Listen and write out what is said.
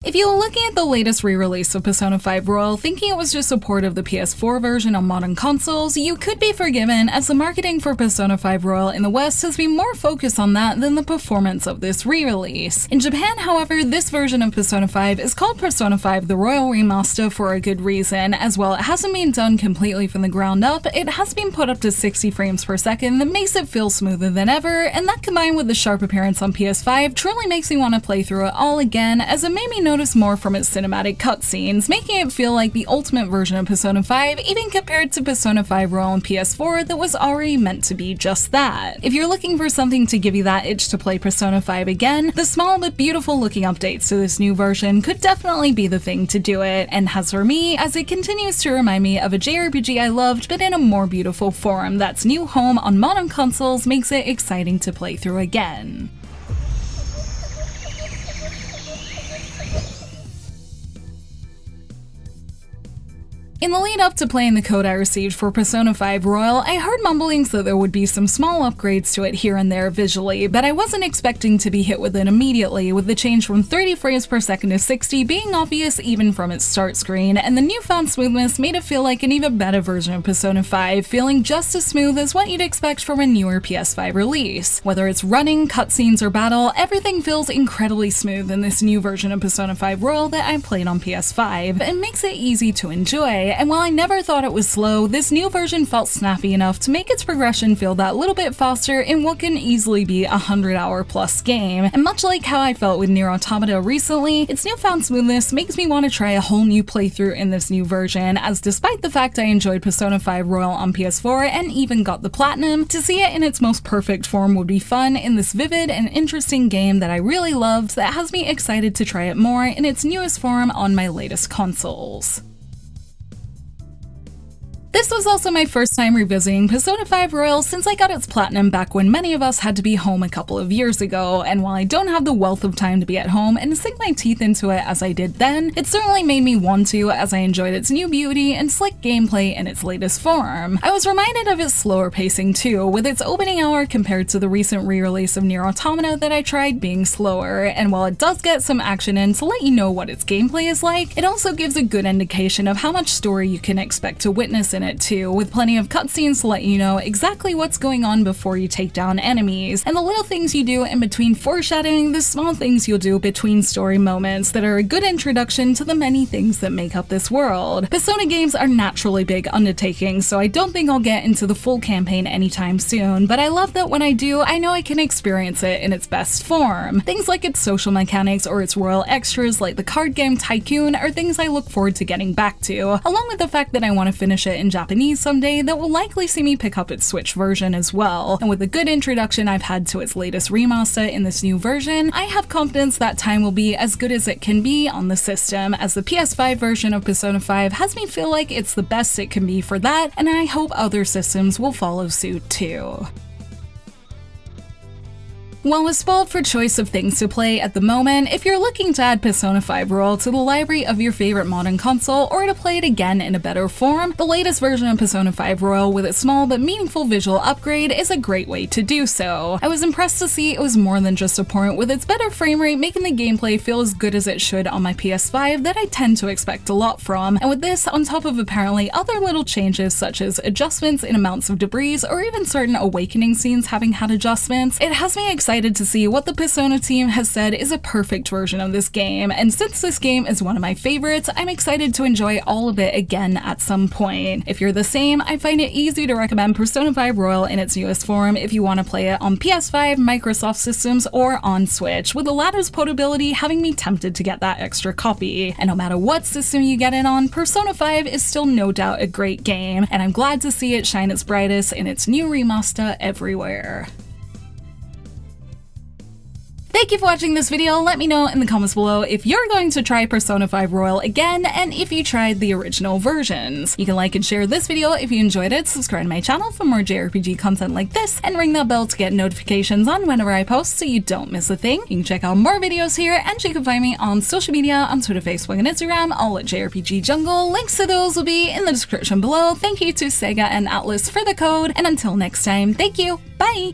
If you were looking at the latest re-release of Persona 5 Royal thinking it was just a port of the PS4 version on modern consoles, you could be forgiven, as the marketing for Persona 5 Royal in the West has been more focused on that than the performance of this re-release. In Japan, however, this version of Persona 5 is called Persona 5 the Royal Remaster for a good reason. As well, it hasn't been done completely from the ground up, it has been put up to 60 frames per second that makes it feel smoother than ever, and that combined with the sharp appearance on PS5 truly makes me want to play through it all again, as it made me notice more from its cinematic cutscenes, making it feel like the ultimate version of Persona 5, even compared to Persona 5 Royal on PS4 that was already meant to be just that. If you're looking for something to give you that itch to play Persona 5 again, the small but beautiful looking updates to this new version could definitely be the thing to do it, and has for me, as it continues to remind me of a JRPG I loved but in a more beautiful form that's new home on modern consoles makes it exciting to play through again. In the lead up to playing the code I received for Persona 5 Royal, I heard mumblings that there would be some small upgrades to it here and there visually, but I wasn't expecting to be hit with it immediately, with the change from 30 frames per second to 60 being obvious even from its start screen, and the newfound smoothness made it feel like an even better version of Persona 5, feeling just as smooth as what you'd expect from a newer PS5 release. Whether it's running, cutscenes, or battle, everything feels incredibly smooth in this new version of Persona 5 Royal that I played on PS5, and makes it easy to enjoy. And while I never thought it was slow, this new version felt snappy enough to make its progression feel that little bit faster in what can easily be a 100-hour plus game. And much like how I felt with Nier Automata recently, its newfound smoothness makes me want to try a whole new playthrough in this new version, as despite the fact I enjoyed Persona 5 Royal on PS4 and even got the platinum, to see it in its most perfect form would be fun in this vivid and interesting game that I really loved that has me excited to try it more in its newest form on my latest consoles. This was also my first time revisiting Persona 5 Royal since I got its platinum back when many of us had to be home a couple of years ago, and while I don't have the wealth of time to be at home and sink my teeth into it as I did then, it certainly made me want to, as I enjoyed its new beauty and slick gameplay in its latest form. I was reminded of its slower pacing too, with its opening hour compared to the recent re-release of Nier Automata that I tried being slower, and while it does get some action in to let you know what its gameplay is like, it also gives a good indication of how much story you can expect to witness in it too, with plenty of cutscenes to let you know exactly what's going on before you take down enemies, and the little things you do in between foreshadowing the small things you'll do between story moments that are a good introduction to the many things that make up this world. Persona games are naturally big undertakings, so I don't think I'll get into the full campaign anytime soon, but I love that when I do, I know I can experience it in its best form. Things like its social mechanics or its royal extras like the card game Tycoon are things I look forward to getting back to, along with the fact that I want to finish it in Japanese someday that will likely see me pick up its Switch version as well. And with the good introduction I've had to its latest remaster in this new version, I have confidence that time will be as good as it can be on the system, as the PS5 version of Persona 5 has me feel like it's the best it can be for that, and I hope other systems will follow suit too. While we're spoiled for choice of things to play at the moment, if you're looking to add Persona 5 Royal to the library of your favorite modern console or to play it again in a better form, the latest version of Persona 5 Royal with its small but meaningful visual upgrade is a great way to do so. I was impressed to see it was more than just a port, with its better frame rate making the gameplay feel as good as it should on my PS5 that I tend to expect a lot from, and with this on top of apparently other little changes such as adjustments in amounts of debris or even certain awakening scenes having had adjustments, it has me excited to see what the Persona team has said is a perfect version of this game, and since this game is one of my favorites, I'm excited to enjoy all of it again at some point. If you're the same, I find it easy to recommend Persona 5 Royal in its newest form if you want to play it on PS5, Microsoft systems, or on Switch, with the latter's portability having me tempted to get that extra copy. And no matter what system you get it on, Persona 5 is still no doubt a great game, and I'm glad to see it shine its brightest in its new remaster everywhere. Thank you for watching this video. Let me know in the comments below if you're going to try Persona 5 Royal again and if you tried the original versions. You can like and share this video if you enjoyed it, subscribe to my channel for more JRPG content like this, and ring that bell to get notifications on whenever I post so you don't miss a thing. You can check out more videos here, and you can find me on social media on Twitter, Facebook, and Instagram, all at JRPG Jungle. Links to those will be in the description below. Thank you to Sega and Atlus for the code, and until next time, thank you, bye!